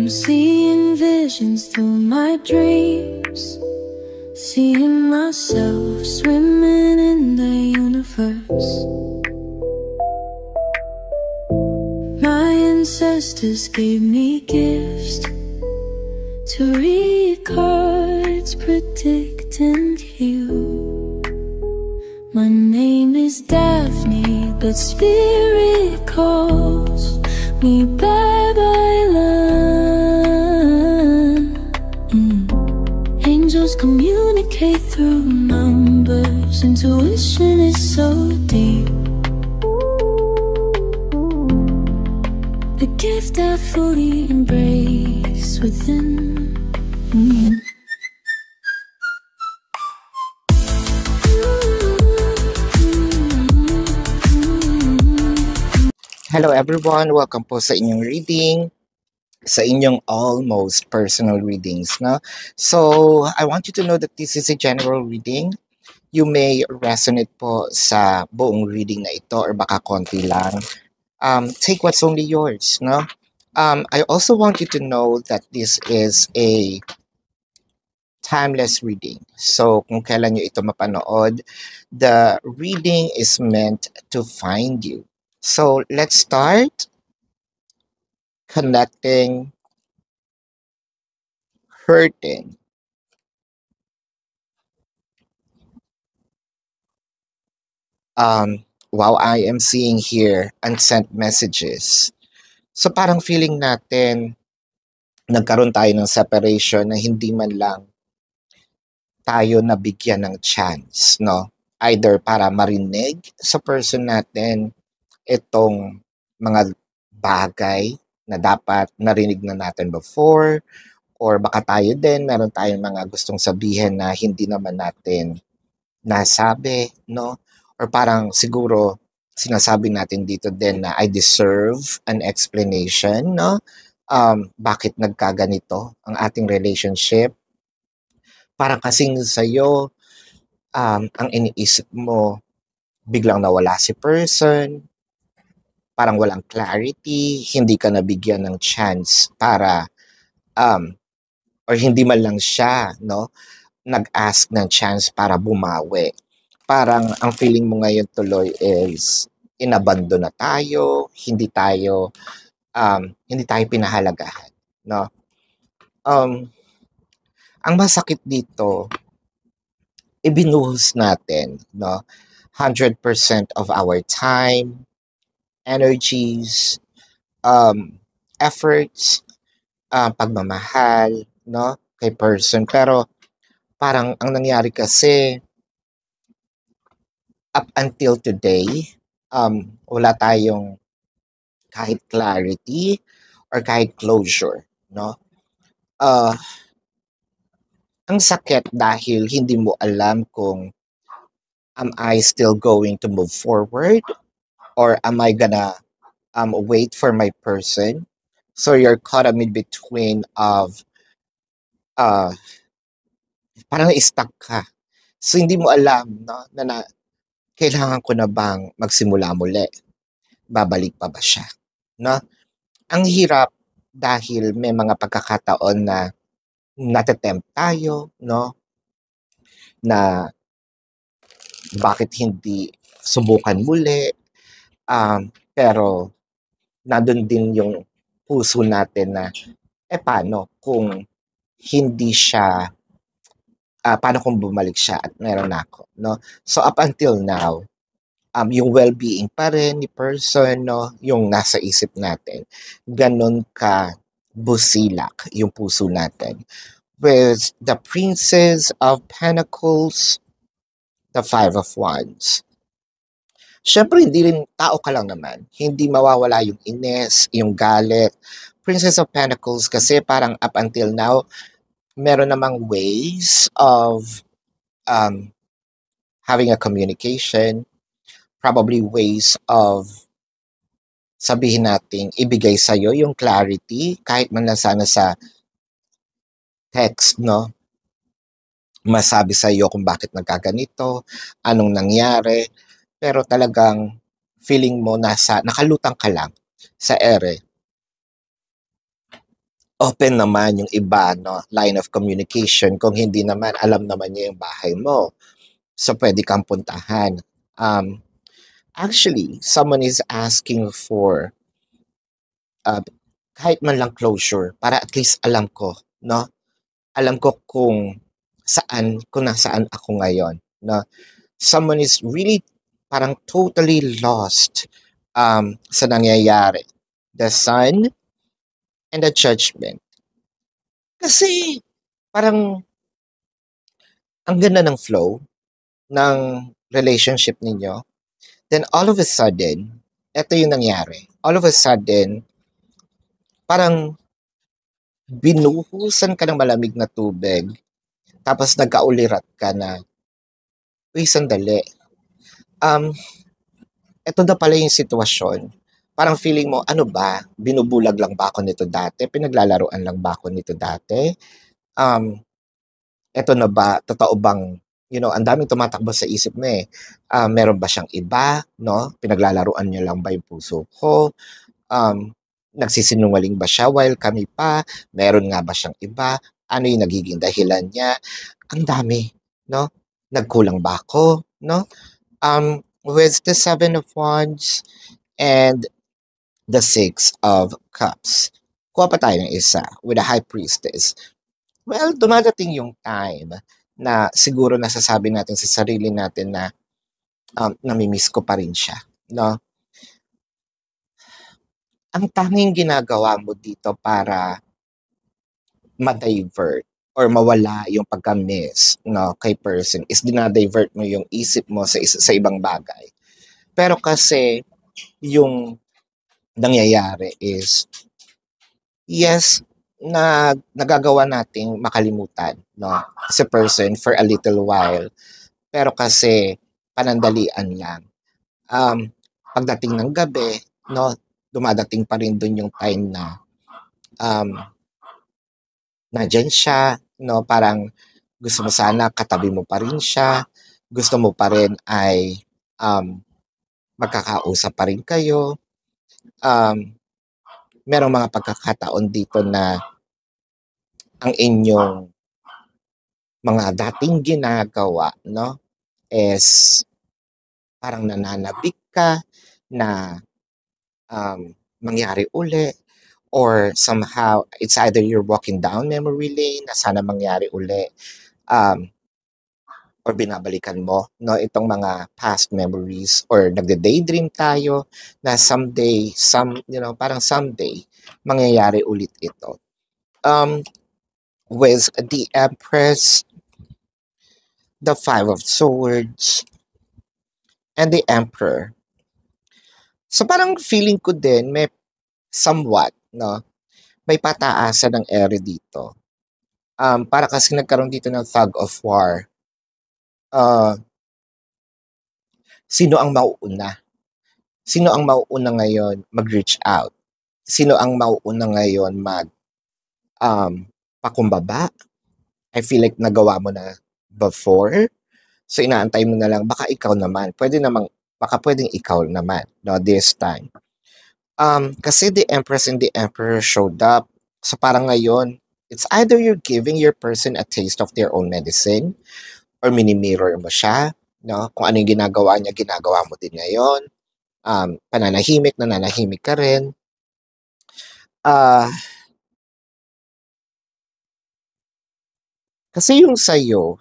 I'm seeing visions through my dreams, seeing myself swimming in the universe. My ancestors gave me gifts to read cards, predict and heal. My name is Daphne, but spirit calls me bye-bye love. Angels communicate through numbers. Intuition is so deep. The gift I fully embrace within. Hello everyone, welcome po sa inyong reading, sa inyong almost personal readings, no? So, I want you to know that this is a general reading. You may resonate po sa buong reading na ito or baka konti lang. Take what's only yours, no? I also want you to know that this is a timeless reading. So, kung kailan nyo ito mapanood, the reading is meant to find you. So, let's start connecting, hurting. Wow, I am seeing here unsent messages. So, parang feeling natin, nagkaroon tayo ng separation na hindi man lang tayo nabigyan ng chance, no? Either para marinig sa person natin itong mga bagay na dapat narinig na natin before, or baka tayo din, meron tayong mga gustong sabihin na hindi naman natin nasabi, no? Or parang siguro sinasabi natin dito din na I deserve an explanation, no? Bakit nagkaganito ang ating relationship? Parang kasing sa'yo, ang iniisip mo, biglang nawala si person, parang walang clarity, hindi ka nabigyan ng chance para, or hindi man lang siya, no, nag-ask ng chance para bumawi. Parang ang feeling mo ngayon tuloy is inabandon na tayo, hindi tayo pinahalagahan, no? Ang masakit dito, ibinuhos natin, no, 100% of our time, energies, efforts, pagmamahal, no, kay person. Pero parang ang nangyari kasi, up until today, wala tayong kahit clarity or kahit closure, no? Ang sakit dahil hindi mo alam kung am I still going to move forward or am I gonna wait for my person? So you're caught up in between of parang na-stuck ka. So hindi mo alam, no, na kailangan ko na bang magsimula muli? Babalik pa ba siya? No? Ang hirap dahil may mga pagkakataon na natatempt tayo, no? Na bakit hindi subukan muli? Pero nandun din yung puso natin na paano kung hindi siya, paano kung bumalik siya at meron ako, no? So up until now, yung well-being pa rin ni person, no, yung nasa isip natin, ganun ka busilak yung puso natin. With the Princess of Pentacles, the Five of Wands. Syempre, hindi rin tao ka lang naman. Hindi mawawala yung ines, yung galit. Princess of Pentacles kasi parang up until now, meron namang ways of having a communication, probably ways of sabihin natin, ibigay sa'yo yung clarity, kahit man lang sana sa text, no? Masabi sa'yo kung bakit nagkaganito, anong nangyari, pero talagang feeling mo nakalutang ka lang sa ere open naman yung iba, no, line of communication. Kung hindi naman, alam naman niya yung bahay mo. So, pwede kang puntahan. Actually, someone is asking for uh, kahit man lang closure para at least alam ko, no? Alam ko kung nasaan ako ngayon, no? Someone is really parang totally lost sa nangyayari. The Sun and the Judgment. Kasi parang ang ganda ng flow ng relationship ninyo. Then all of a sudden, eto yung nangyari. All of a sudden, parang binuhusan ka ng malamig na tubig, tapos nagkaulirat ka na, uy, sandali. Eto na pala yung sitwasyon. Parang feeling mo, ano ba? Binubulag lang ba ako nito dati? Pinaglalaruan lang ba ako nito dati? Eto na ba? Totoo bang, ang daming tumatakbo sa isip mo eh. Meron ba siyang iba? No? Pinaglalaruan niya lang ba yung puso ko? Nagsisinungaling ba siya while kami pa? Meron nga ba siyang iba? Ano yung nagiging dahilan niya? Ang dami, no? Nagkulang ba ako, no? With the Seven of Wands and the Six of Cups. Kuha pa tayo ng isa with the High Priestess. Well, dumadating yung time na siguro nasasabi natin sa sarili natin na namimiss ko pa rin siya, no? Ang tanging ginagawa mo dito para ma-divert or mawala yung pagka-miss, no, kay person is dinadivert mo yung isip mo sa ibang bagay. Pero kasi yung nangyayari is, yes, nagagawa nating makalimutan, no, as a person for a little while. Pero kasi panandalian lang. Pagdating ng gabi, no, dumadating pa rin dun yung time na nandyan siya, no, parang gusto mo sana katabi mo pa rin siya, gusto mo pa rin ay magkakausap pa rin kayo. Merong mga pagkakataon dito na ang inyong mga dating ginagawa, no, is parang nananabik ka na mangyari uli, or somehow it's either you're walking down memory lane na sana mangyari uli, or binabalikan mo, no, itong mga past memories, or nagde-daydream tayo na someday, parang someday mangyayari ulit ito. With the Empress, the Five of Swords, and the Emperor. So parang feeling ko din may somewhat, no, may pataasan ng ere dito. Para kasi nagkaroon dito ng Fog of War. Sino ang mauuna? Sino ang mauuna ngayon mag-reach out? Sino ang mauuna ngayon pakumbaba? I feel like nagawa mo na before. So inaantay mo na lang, baka ikaw naman. Baka pwedeng ikaw naman, no, this time. Kasi the Empress and the Emperor showed up. So parang ngayon, it's either you're giving your person a taste of their own medicine, or mini-mirror mo siya, no? Kung ano yung ginagawa niya, ginagawa mo din ngayon. Nananahimik ka rin. Kasi yung sa'yo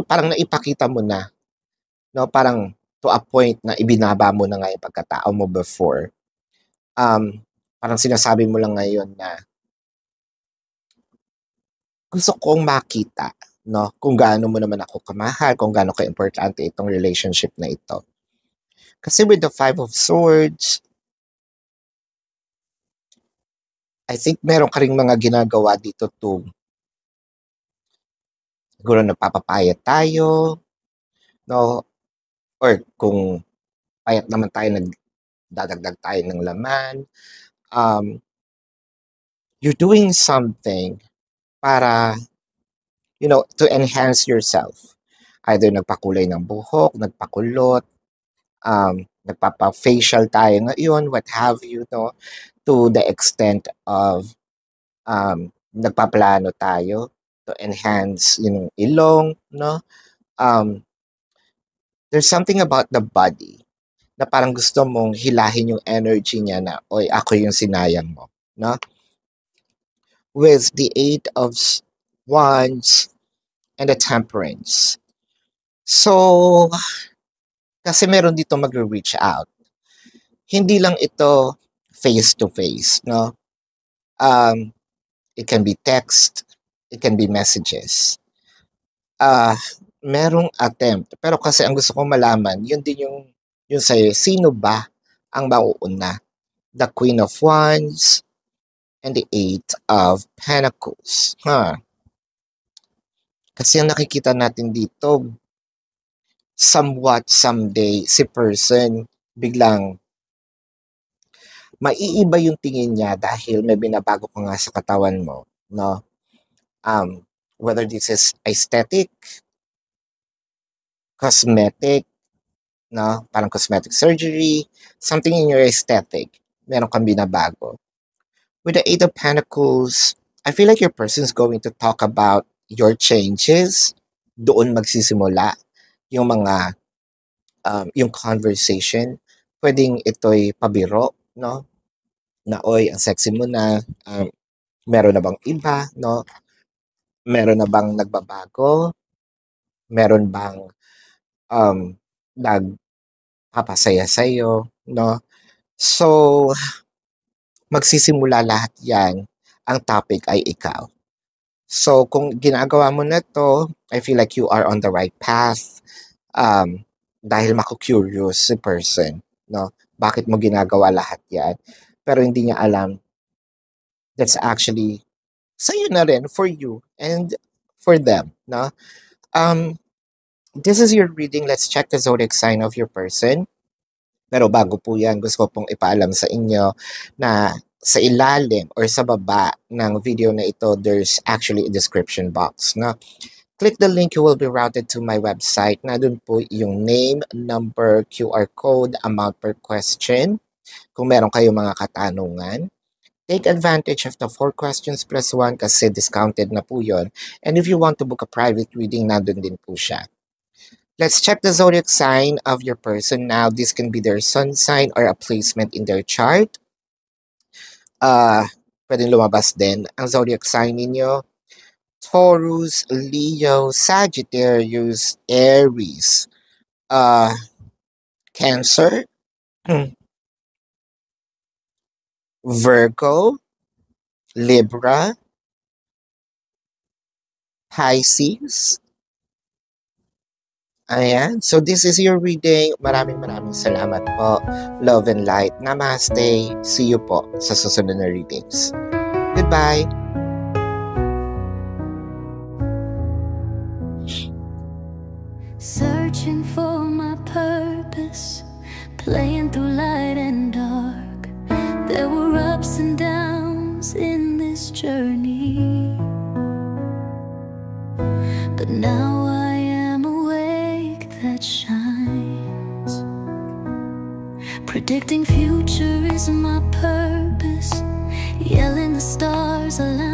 parang naipakita mo na, no? Parang to a point na ibinaba mo na nga yung pagkatao mo before. Parang sinasabi mo lang ngayon na gusto kong makita, no, kung gaano mo naman ako kamahal, kung gaano ka-importante itong relationship na ito. Kasi with the Five of Swords, I think meron ka ring mga ginagawa dito siguro nagpapapayat tayo, no, or kung payat naman tayo, nagdadagdag tayo ng laman. You're doing something para, to enhance yourself. Either nagpakulay ng buhok, nagpakulot, nagpapa-facial tayo ngayon, what have you, no? to the extent of nagpaplano tayo to enhance yung ilong, no? There's something about the body na parang gusto mong hilahin yung energy niya na, oy, ako yung sinayang mo, no? With the Eight of Wands and the Temperance. So, kasi meron dito mag-reach out. Hindi lang ito face-to-face, no? It can be text, it can be messages. Merong attempt. Pero kasi ang gusto kong malaman, yun din yung sa'yo, sino ba ang mauuna? The Queen of Wands and the Eight of Pentacles. Kasi ang nakikita natin dito, somewhat someday, si person biglang maiiba yung tingin niya dahil may binabago ka nga sa katawan mo, no? Whether this is aesthetic, cosmetic, no? Parang cosmetic surgery, something in your aesthetic, meron kang binabago. With the Eight of Pentacles, I feel like your person's going to talk about your changes. Doon magsisimula yung mga, yung conversation. Pwedeng ito'y pabiro, no? Na, oy, ang sexy mo na, meron na bang iba, no? Meron na bang nagbabago? Meron bang nagpapasaya sa'yo, no? So, magsisimula lahat yan. Ang topic ay ikaw. So, kung ginagawa mo na to, I feel like you are on the right path. Dahil mako-curious si person, no? Bakit mo ginagawa lahat yan? Pero hindi niya alam that's actually sa'yo na rin, for you and for them, no? This is your reading. Let's check the zodiac sign of your person. Pero bago po yan, gusto ko pong ipaalam sa inyo na sa ilalim or sa baba ng video na ito, there's actually a description box, no? Click the link, you will be routed to my website. Na dun po yung name, number, QR code, amount per question. Kung meron kayong mga katanungan, take advantage of the 4 questions plus 1 kasi discounted na po yun. And if you want to book a private reading, nandun din po siya. Let's check the zodiac sign of your person now. This can be their sun sign or a placement in their chart. Pwedeng lumabas din ang zodiac sign ninyo. Taurus, Leo, Sagittarius, Aries, Cancer, Virgo, Libra, Pisces. Ayan. So this is your reading. Maraming salamat po. Love and light. Namaste. See you po sa susunod na readings. Goodbye. Searching for my purpose, playing through light and dark. There were ups and downs in this journey, but now I am awake that shines. Predicting future is my purpose, yelling the stars align.